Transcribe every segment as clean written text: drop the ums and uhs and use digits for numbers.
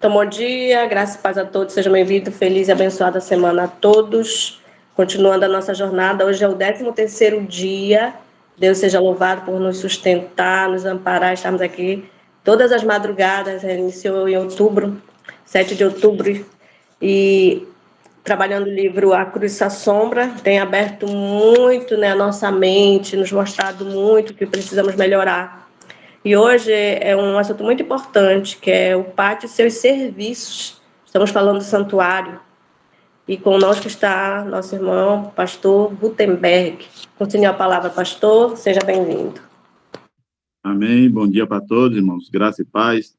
Então, bom dia, graça e paz a todos, sejam bem-vindos, feliz e abençoada semana a todos. Continuando a nossa jornada, hoje é o 13º dia. Deus seja louvado por nos sustentar, nos amparar. Estamos aqui todas as madrugadas, iniciou em outubro, 7 de outubro, e trabalhando o livro A Cruz e a Sombra, tem aberto muito, né, a nossa mente, nos mostrado muito que precisamos melhorar. E hoje é um assunto muito importante, que é o pátio e seus serviços. Estamos falando do santuário. E conosco está nosso irmão, pastor Gutenberg. Continue a palavra, pastor. Seja bem-vindo. Amém. Bom dia para todos, irmãos. Graça e paz.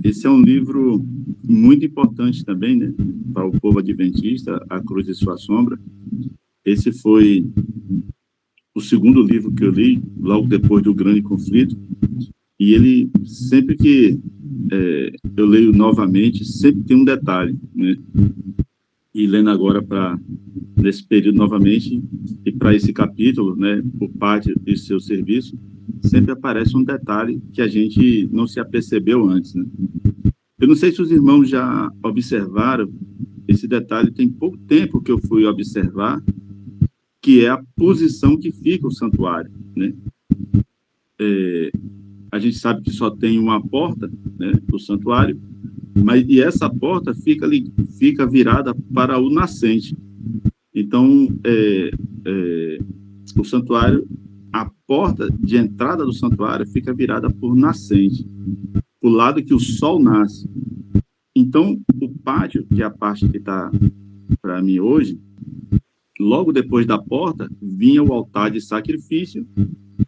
Esse é um livro muito importante também, né, para o povo adventista, A Cruz e Sua Sombra. Esse foi o segundo livro que eu li, logo depois do Grande Conflito. E ele, sempre que eu leio novamente, sempre tem um detalhe, né? E lendo agora nesse período novamente, e para esse capítulo, né, o pátio e seu serviço, sempre aparece um detalhe que a gente não se apercebeu antes, né? Eu não sei se os irmãos já observaram esse detalhe, tem pouco tempo que eu fui observar, que é a posição que fica o santuário, né? A gente sabe que só tem uma porta, né, do santuário, e essa porta fica virada para o nascente. Então, o santuário, a porta de entrada do santuário fica virada por nascente, para o lado que o sol nasce. Então, o pátio, que é a parte que está para mim hoje, logo depois da porta, vinha o altar de sacrifício,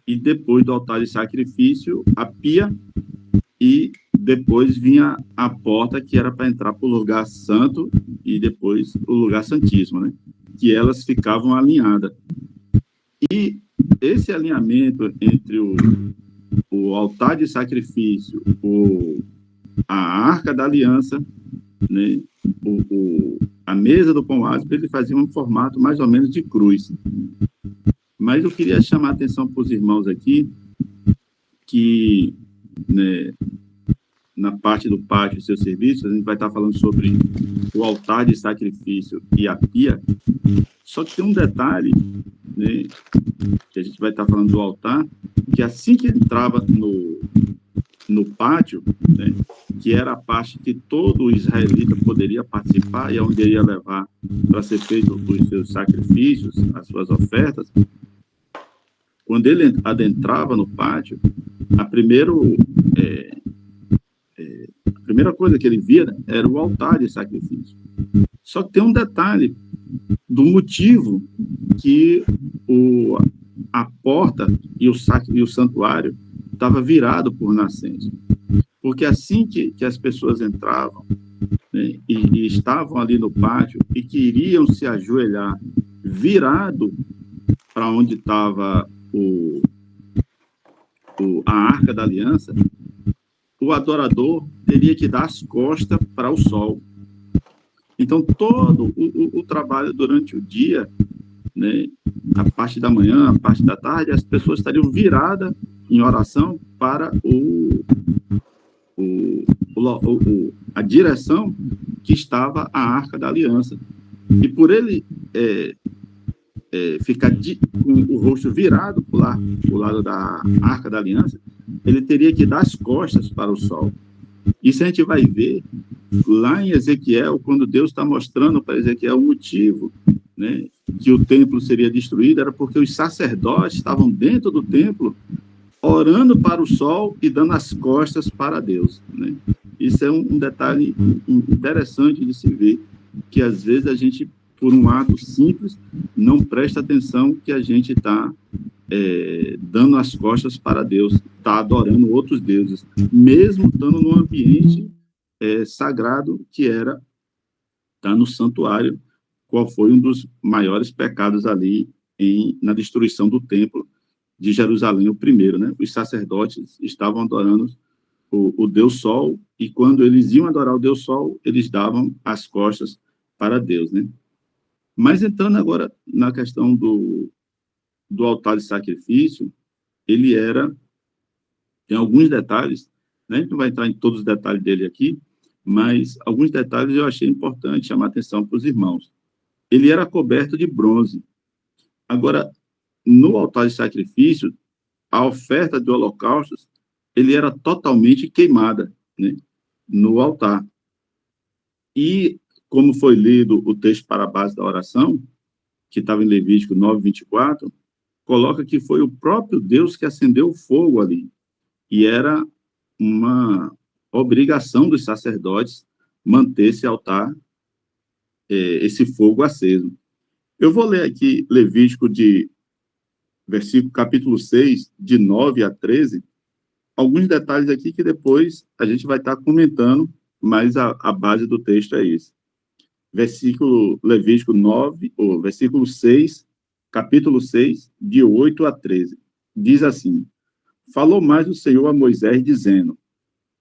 e depois do altar de sacrifício, a pia, e depois vinha a porta que era para entrar para o lugar santo, e depois o lugar santíssimo, né? Que elas ficavam alinhadas. E esse alinhamento entre o altar de sacrifício, a arca da aliança, né, a mesa do pão ázimo, ele fazia um formato mais ou menos de cruz. Mas eu queria chamar a atenção para os irmãos aqui, que, né, na parte do pátio e seus serviços, a gente vai estar falando sobre o altar de sacrifício e a pia. Só que tem um detalhe, né, que a gente vai estar falando do altar, que assim que entrava no pátio, né, que era a parte que todo israelita poderia participar e onde ele ia levar para ser feito os seus sacrifícios, as suas ofertas, quando ele adentrava no pátio, a primeira coisa que ele via era o altar de sacrifício. Só que tem um detalhe do motivo que a porta e o santuário estava virado por nascente. Porque assim que as pessoas entravam, né, e estavam ali no pátio e queriam se ajoelhar virado para onde estava a Arca da Aliança, o adorador teria que dar as costas para o sol. Então, todo o trabalho durante o dia, né, a parte da manhã, a parte da tarde, as pessoas estariam viradas em oração para a direção que estava a Arca da Aliança. E por ele ficar com o rosto virado para o lado da Arca da Aliança, ele teria que dar as costas para o sol. Isso a gente vai ver lá em Ezequiel, quando Deus está mostrando para Ezequiel o motivo, né, que o templo seria destruído, era porque os sacerdotes estavam dentro do templo, orando para o sol e dando as costas para Deus, né? Isso é um detalhe interessante de se ver, que às vezes a gente, por um ato simples, não presta atenção que a gente está dando as costas para Deus, está adorando outros deuses, mesmo estando num ambiente sagrado, que era estar no santuário, qual foi um dos maiores pecados ali na destruição do templo de Jerusalém, o primeiro, né? Os sacerdotes estavam adorando o Deus Sol, e quando eles iam adorar o Deus Sol, eles davam as costas para Deus, né? Mas entrando agora na questão do altar de sacrifício, tem alguns detalhes né? A gente não vai entrar em todos os detalhes dele aqui, mas alguns detalhes eu achei importante chamar atenção para os irmãos. Ele era coberto de bronze. Agora, no altar de sacrifício, a oferta de holocaustos, ele era totalmente queimada, né, no altar. E, como foi lido o texto para a base da oração, que estava em Levítico 9:24, coloca que foi o próprio Deus que acendeu o fogo ali. E era uma obrigação dos sacerdotes manter esse altar, esse fogo aceso. Eu vou ler aqui Levítico capítulo 6, de 9 a 13, alguns detalhes aqui que depois a gente vai estar comentando, mas a base do texto é isso. Levítico 9, ou versículo 6, capítulo 6, de 8 a 13. Diz assim: falou mais o Senhor a Moisés, dizendo: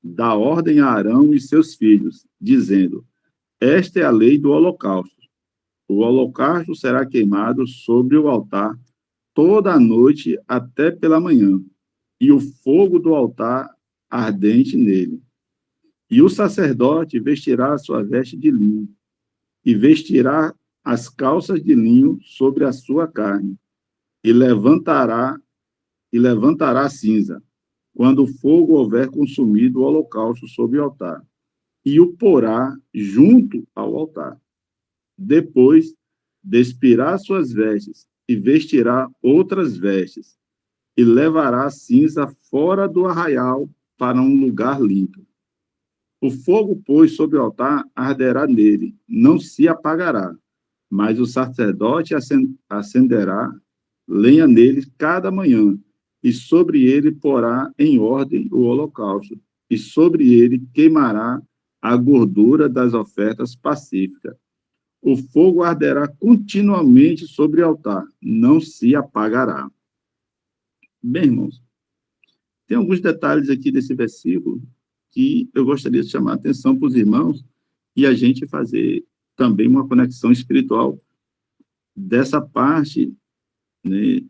dá ordem a Arão e seus filhos, dizendo: esta é a lei do holocausto. O holocausto será queimado sobre o altar toda a noite até pela manhã, e o fogo do altar ardente nele. E o sacerdote vestirá a sua veste de linho, e vestirá as calças de linho sobre a sua carne, e levantará a cinza, quando o fogo houver consumido o holocausto sobre o altar, e o porá junto ao altar. Depois, despirá suas vestes, e vestirá outras vestes, e levará a cinza fora do arraial para um lugar limpo. O fogo, pois, sobre o altar arderá nele, não se apagará, mas o sacerdote acenderá lenha nele cada manhã, e sobre ele porá em ordem o holocausto, e sobre ele queimará a gordura das ofertas pacíficas. O fogo arderá continuamente sobre o altar, não se apagará. Bem, irmãos, tem alguns detalhes aqui desse versículo que eu gostaria de chamar a atenção para os irmãos e a gente fazer também uma conexão espiritual dessa parte, né,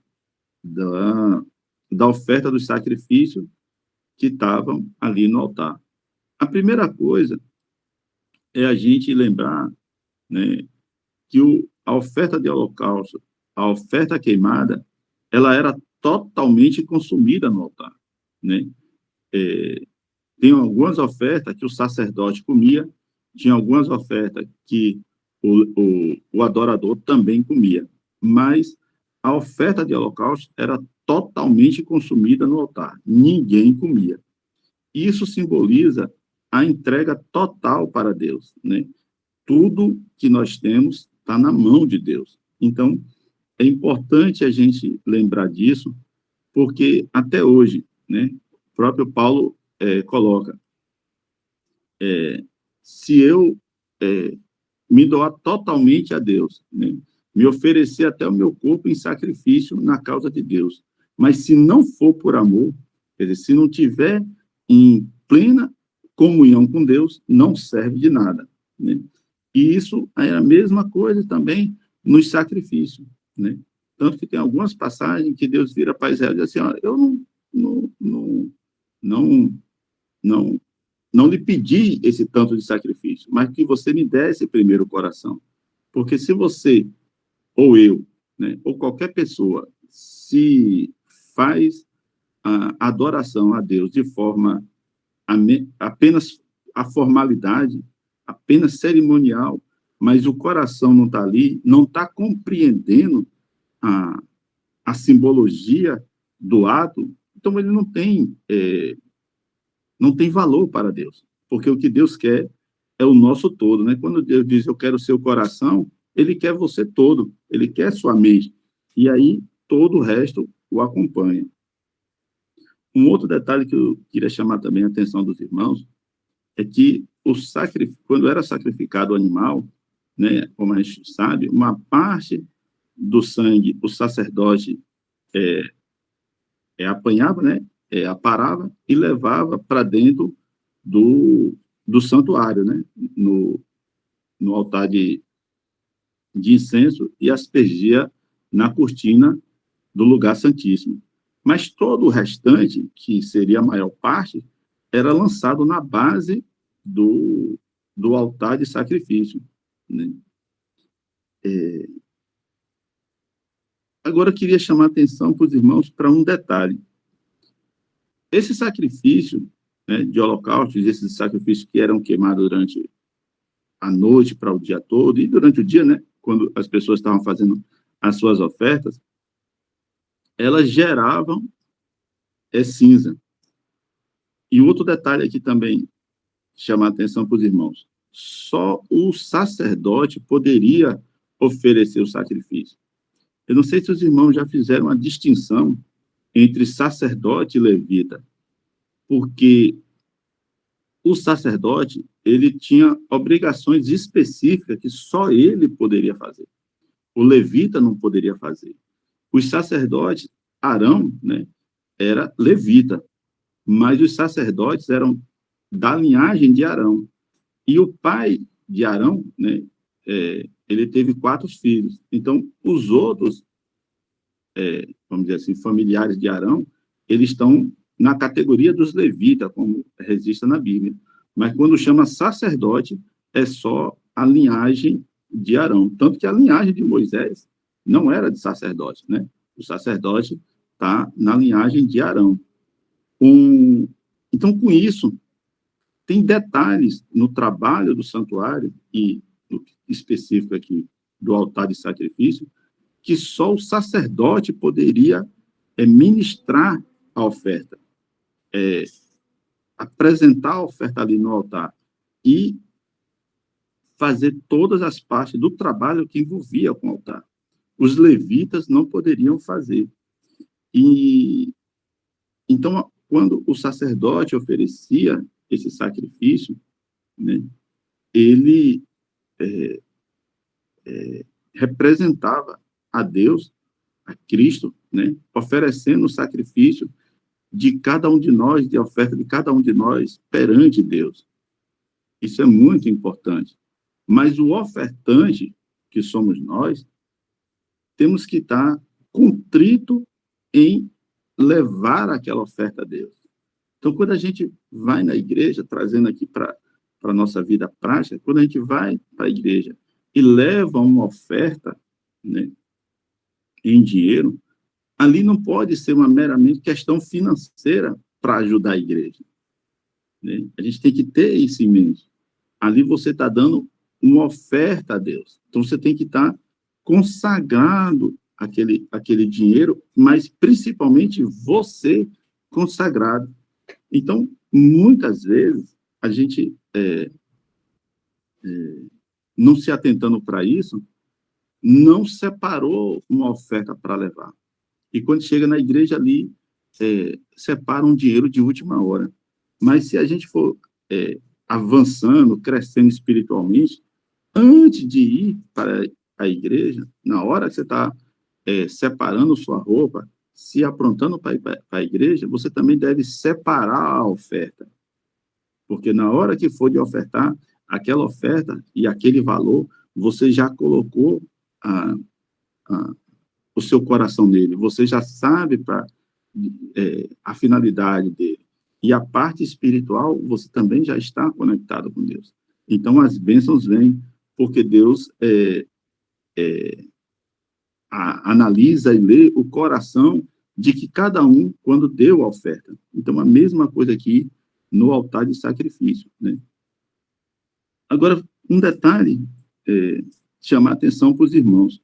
da oferta do sacrifício que estavam ali no altar. A primeira coisa é a gente lembrar, né, que a oferta de holocausto, a oferta queimada, ela era totalmente consumida no altar, né? Tem algumas ofertas que o sacerdote comia, tinha algumas ofertas que o adorador também comia, mas a oferta de holocausto era totalmente consumida no altar, ninguém comia. Isso simboliza a entrega total para Deus, né? Tudo que nós temos está na mão de Deus. Então, é importante a gente lembrar disso, porque até hoje, né, o próprio Paulo coloca, se eu me doar totalmente a Deus, né, me oferecer até o meu corpo em sacrifício na causa de Deus, mas se não for por amor, quer dizer, se não tiver em plena comunhão com Deus, não serve de nada, né? E isso é a mesma coisa também nos sacrifícios, né? Tanto que tem algumas passagens que Deus vira para Israel e diz assim, ó, eu não lhe pedi esse tanto de sacrifício, mas que você me desse primeiro o coração. Porque se você, ou eu, né, ou qualquer pessoa, se faz a adoração a Deus de forma apenas a formalidade, apenas cerimonial, mas o coração não está ali, não está compreendendo a simbologia do ato, então ele não tem valor para Deus, porque o que Deus quer é o nosso todo, né? Quando Deus diz, eu quero o seu coração, ele quer você todo, ele quer sua mente, e aí todo o resto o acompanha. Um outro detalhe que eu queria chamar também a atenção dos irmãos é que quando era sacrificado o animal, né, como a gente sabe, uma parte do sangue o sacerdote apanhava, né, aparava e levava para dentro do santuário, né, no altar de incenso e aspergia na cortina do lugar santíssimo. Mas todo o restante, que seria a maior parte, era lançado na base do altar de sacrifício, né? Agora, eu queria chamar a atenção para os irmãos para um detalhe. Esse sacrifício, né, de holocaustos, esses sacrifícios que eram queimados durante a noite para o dia todo, e durante o dia, né, quando as pessoas estavam fazendo as suas ofertas, elas geravam cinza. E outro detalhe aqui também, chamar a atenção para os irmãos. Só o sacerdote poderia oferecer o sacrifício. Eu não sei se os irmãos já fizeram uma distinção entre sacerdote e levita, porque o sacerdote, ele tinha obrigações específicas que só ele poderia fazer. O levita não poderia fazer. Os sacerdotes, Arão, né, era levita, mas os sacerdotes eram da linhagem de Arão. E o pai de Arão, né, ele teve 4 filhos. Então, os outros, vamos dizer assim, familiares de Arão, eles estão na categoria dos levitas, como registra na Bíblia. Mas quando chama sacerdote, é só a linhagem de Arão. Tanto que a linhagem de Moisés não era de sacerdote, né? O sacerdote está na linhagem de Arão. Então, com isso, tem detalhes no trabalho do santuário, e no específico aqui do altar de sacrifício, que só o sacerdote poderia ministrar a oferta, apresentar a oferta ali no altar e fazer todas as partes do trabalho que envolvia com o altar. Os levitas não poderiam fazer. E então, quando o sacerdote oferecia esse sacrifício, né, ele representava a Deus, a Cristo, né, oferecendo o sacrifício de cada um de nós, de oferta de cada um de nós perante Deus. Isso é muito importante. Mas o ofertante, que somos nós, temos que estar contrito em levar aquela oferta a Deus. Então, quando a gente vai na igreja, trazendo aqui para a nossa vida prática, quando a gente vai para a igreja e leva uma oferta, né, em dinheiro, ali não pode ser uma meramente questão financeira para ajudar a igreja, né? A gente tem que ter isso em mente. Ali você está dando uma oferta a Deus. Então, você tem que estar consagrado aquele dinheiro, mas principalmente você consagrado. Então, muitas vezes, a gente, não se atentando para isso, não separou uma oferta para levar. E quando chega na igreja ali, separa um dinheiro de última hora. Mas se a gente for avançando, crescendo espiritualmente, antes de ir para a igreja, na hora que você está separando sua roupa, se aprontando para ir para a igreja, você também deve separar a oferta. Porque na hora que for de ofertar, aquela oferta e aquele valor, você já colocou o seu coração nele, você já sabe a finalidade dele. E a parte espiritual, você também já está conectado com Deus. Então, as bênçãos vêm porque Deus analisa e lê o coração de que cada um, quando deu a oferta. Então, a mesma coisa aqui no altar de sacrifício, né? Agora, um detalhe, chamar a atenção para os irmãos.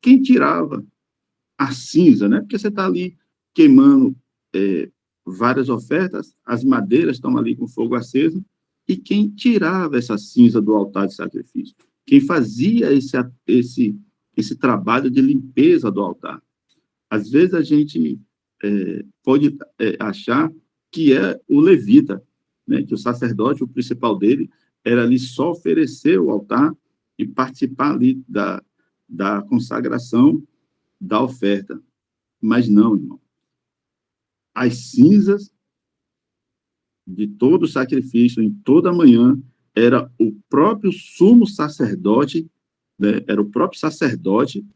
Quem tirava a cinza, né? Porque você está ali queimando várias ofertas, as madeiras estão ali com fogo aceso, e quem tirava essa cinza do altar de sacrifício? Quem fazia esse trabalho de limpeza do altar? Às vezes a gente pode achar que é o levita, né? Que o sacerdote, o principal dele, era ali só oferecer o altar e participar ali da consagração da oferta. Mas não, irmão. As cinzas de todo o sacrifício, em toda manhã, era o próprio sumo sacerdote, né? Era o próprio sacerdote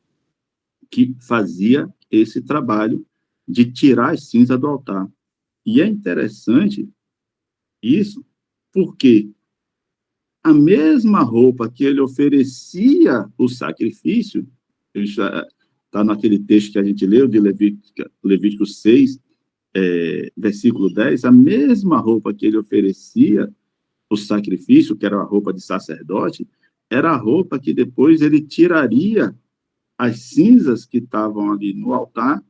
que fazia esse trabalho de tirar as cinzas do altar. E é interessante isso, porque a mesma roupa que ele oferecia o sacrifício, ele já está naquele texto que a gente leu, de Levítico 6, versículo 10, a mesma roupa que ele oferecia o sacrifício, que era a roupa de sacerdote, era a roupa que depois ele tiraria as cinzas que estavam ali no altar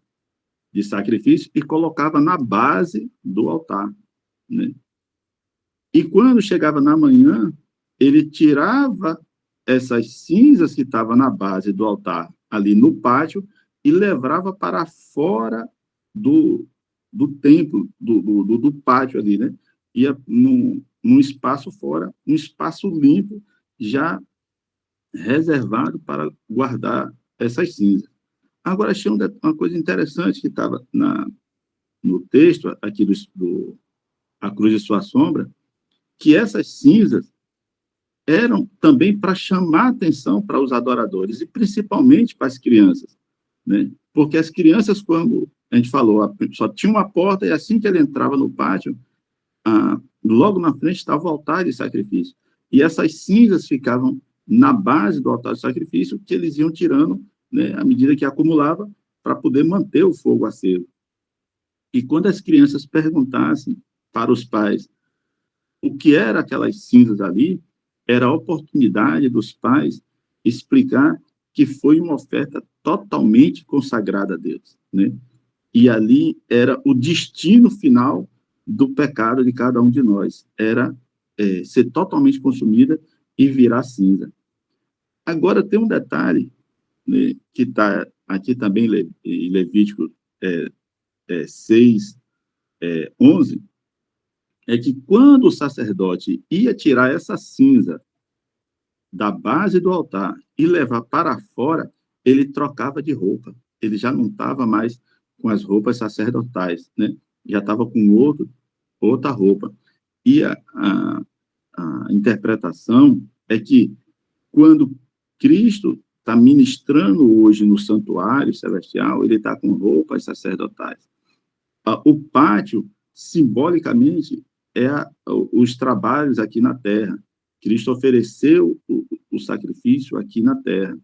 de sacrifício e colocava na base do altar, né? E quando chegava na manhã, ele tirava essas cinzas que estavam na base do altar, ali no pátio, e levava para fora do templo, do pátio ali, né? Ia num espaço fora, um espaço limpo, já reservado para guardar essas cinzas. Agora, achei uma coisa interessante que estava no texto, aqui A Cruz de Sua Sombra, que essas cinzas eram também para chamar atenção para os adoradores, e principalmente para as crianças, né? Porque as crianças, quando a gente falou, só tinha uma porta, e assim que ele entrava no pátio, logo na frente estava o altar de sacrifício. E essas cinzas ficavam na base do altar de sacrifício, que eles iam tirando, né, à medida que acumulava, para poder manter o fogo aceso. E quando as crianças perguntassem para os pais o que eram aquelas cinzas ali, era a oportunidade dos pais explicar que foi uma oferta totalmente consagrada a Deus, né? E ali era o destino final do pecado de cada um de nós, era ser totalmente consumida e virar cinza. Agora, tem um detalhe, né, que está aqui também em Levítico 6, 11, é que quando o sacerdote ia tirar essa cinza da base do altar e levar para fora, ele trocava de roupa. Ele já não estava mais com as roupas sacerdotais, né? Já estava com outra roupa. E a interpretação é que quando Cristo está ministrando hoje no santuário celestial, ele está com roupas sacerdotais. O pátio, simbolicamente, os trabalhos aqui na terra. Cristo ofereceu o sacrifício aqui na terra.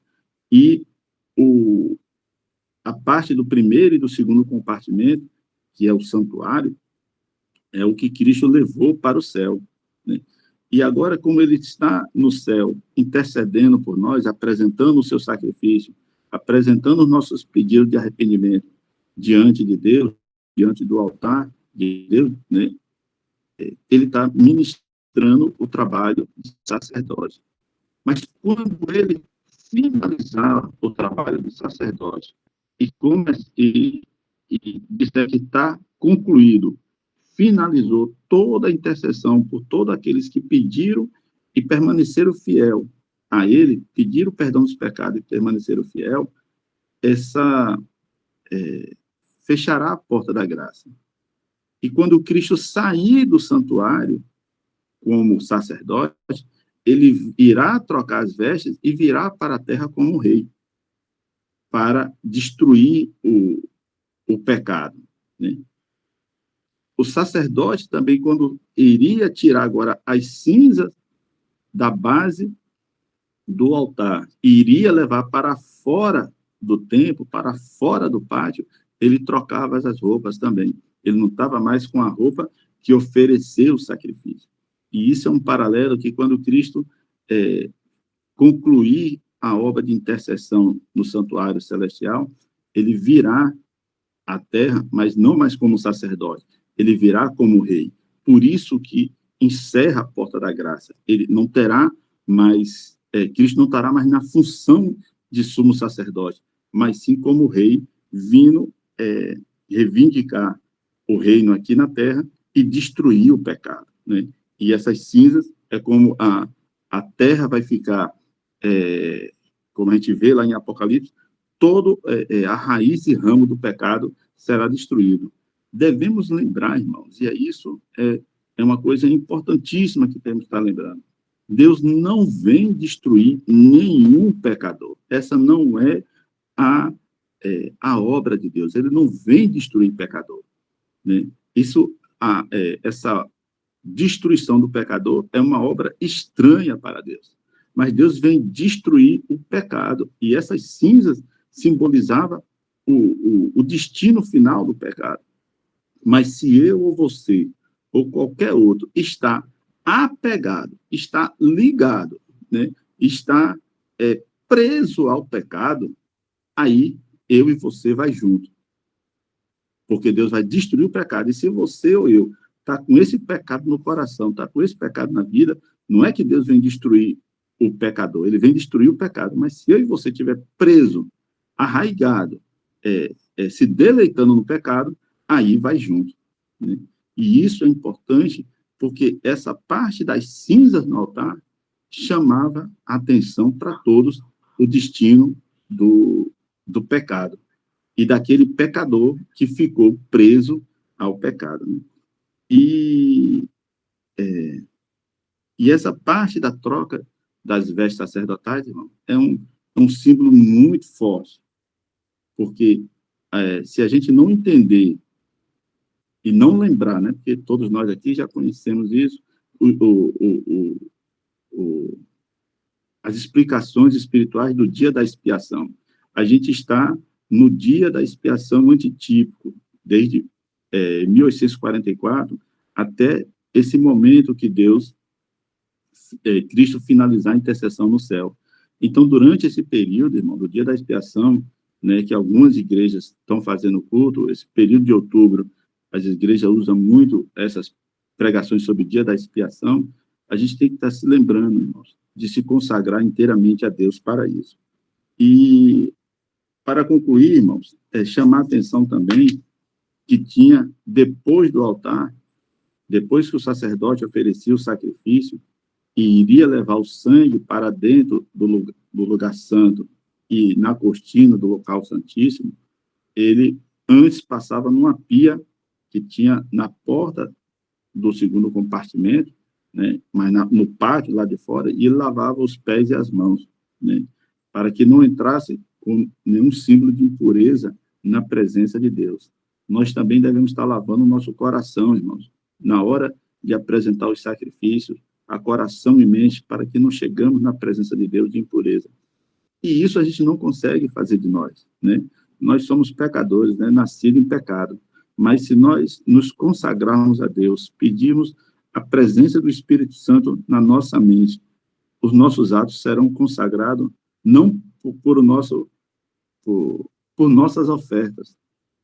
E a parte do primeiro e do segundo compartimento, que é o santuário, é o que Cristo levou para o céu, né? E agora, como ele está no céu, intercedendo por nós, apresentando o seu sacrifício, apresentando os nossos pedidos de arrependimento diante de Deus, diante do altar de Deus, né? Ele está ministrando o trabalho de sacerdote. Mas quando ele finalizar o trabalho de sacerdote e disser que está concluído, finalizou toda a intercessão por todos aqueles que pediram e permaneceram fiel a ele, pediram perdão dos pecados e permaneceram fiel, fechará a porta da graça. E quando Cristo sair do santuário como sacerdote, ele irá trocar as vestes e virá para a terra como rei, para destruir o pecado, né? O sacerdote também, quando iria tirar agora as cinzas da base do altar e iria levar para fora do templo, para fora do pátio, ele trocava as roupas também. Ele não estava mais com a roupa que ofereceu o sacrifício. E isso é um paralelo que, quando Cristo concluir a obra de intercessão no santuário celestial, ele virá à terra, mas não mais como sacerdote, ele virá como rei. Por isso que encerra a porta da graça. Ele não terá mais, Cristo não estará mais na função de sumo sacerdote, mas sim como rei, vindo reivindicar o reino aqui na terra e destruir o pecado, né? E essas cinzas é como a terra vai ficar, como a gente vê lá em Apocalipse, todo a raiz e ramo do pecado será destruído. Devemos lembrar, irmãos, e isso é uma coisa importantíssima que temos que estar lembrando. Deus não vem destruir nenhum pecador. Essa não é a obra de Deus. Ele não vem destruir pecador, né? Isso essa destruição do pecador é uma obra estranha para Deus. Mas Deus vem destruir o pecado, e essas cinzas simbolizavam o destino final do pecado. Mas se eu ou você, ou qualquer outro, está apegado, está ligado, né, está preso ao pecado, aí eu e você vai junto. Porque Deus vai destruir o pecado. E se você ou eu está com esse pecado no coração, está com esse pecado na vida, não é que Deus vem destruir o pecador, ele vem destruir o pecado. Mas se eu e você estiver preso, arraigado, se deleitando no pecado, aí vai junto, né? E isso é importante, porque essa parte das cinzas no altar chamava a atenção para todos o destino do pecado e daquele pecador que ficou preso ao pecado, né? E essa parte da troca das vestes sacerdotais, irmão, é um símbolo muito forte, porque se a gente não entender e não lembrar, né, porque todos nós aqui já conhecemos isso, as explicações espirituais do dia da expiação. A gente está no dia da expiação antitípico, desde 1844 até esse momento que Cristo finalizar a intercessão no céu. Então, durante esse período, irmão, do dia da expiação, né, que algumas igrejas estão fazendo culto, esse período de outubro, as igrejas usam muito essas pregações sobre o dia da expiação, a gente tem que estar se lembrando, irmãos, de se consagrar inteiramente a Deus para isso. E, para concluir, irmãos, chamar a atenção também que tinha, depois do altar, depois que o sacerdote oferecia o sacrifício e iria levar o sangue para dentro do lugar santo e na cortina do local santíssimo, ele antes passava numa pia que tinha na porta do segundo compartimento, né, mas no pátio lá de fora, e ele lavava os pés e as mãos, né, para que não entrasse com nenhum símbolo de impureza na presença de Deus. Nós também devemos estar lavando o nosso coração, irmãos, na hora de apresentar os sacrifícios, a coração e mente, para que não chegamos na presença de Deus de impureza. E isso a gente não consegue fazer de nós, né? Nós somos pecadores, né, nascidos em pecado. Mas se nós nos consagrarmos a Deus, pedirmos a presença do Espírito Santo na nossa mente, os nossos atos serão consagrados não por nossas ofertas,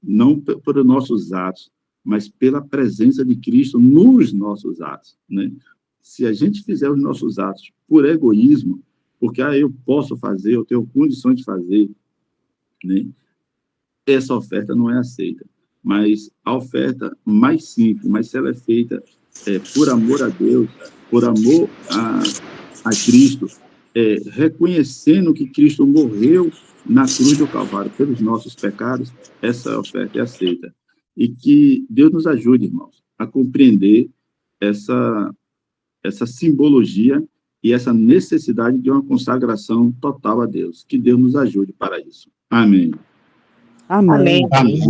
não por nossos atos, mas pela presença de Cristo nos nossos atos, né? Se a gente fizer os nossos atos por egoísmo, porque eu posso fazer, eu tenho condições de fazer, né, essa oferta não é aceita. Mas a oferta mais simples, mas se ela é feita por amor a Deus, por amor a Cristo, reconhecendo que Cristo morreu na cruz do Calvário pelos nossos pecados, essa oferta é aceita. E que Deus nos ajude, irmãos, a compreender essa simbologia e essa necessidade de uma consagração total a Deus. Que Deus nos ajude para isso. Amém. Amém. Amém.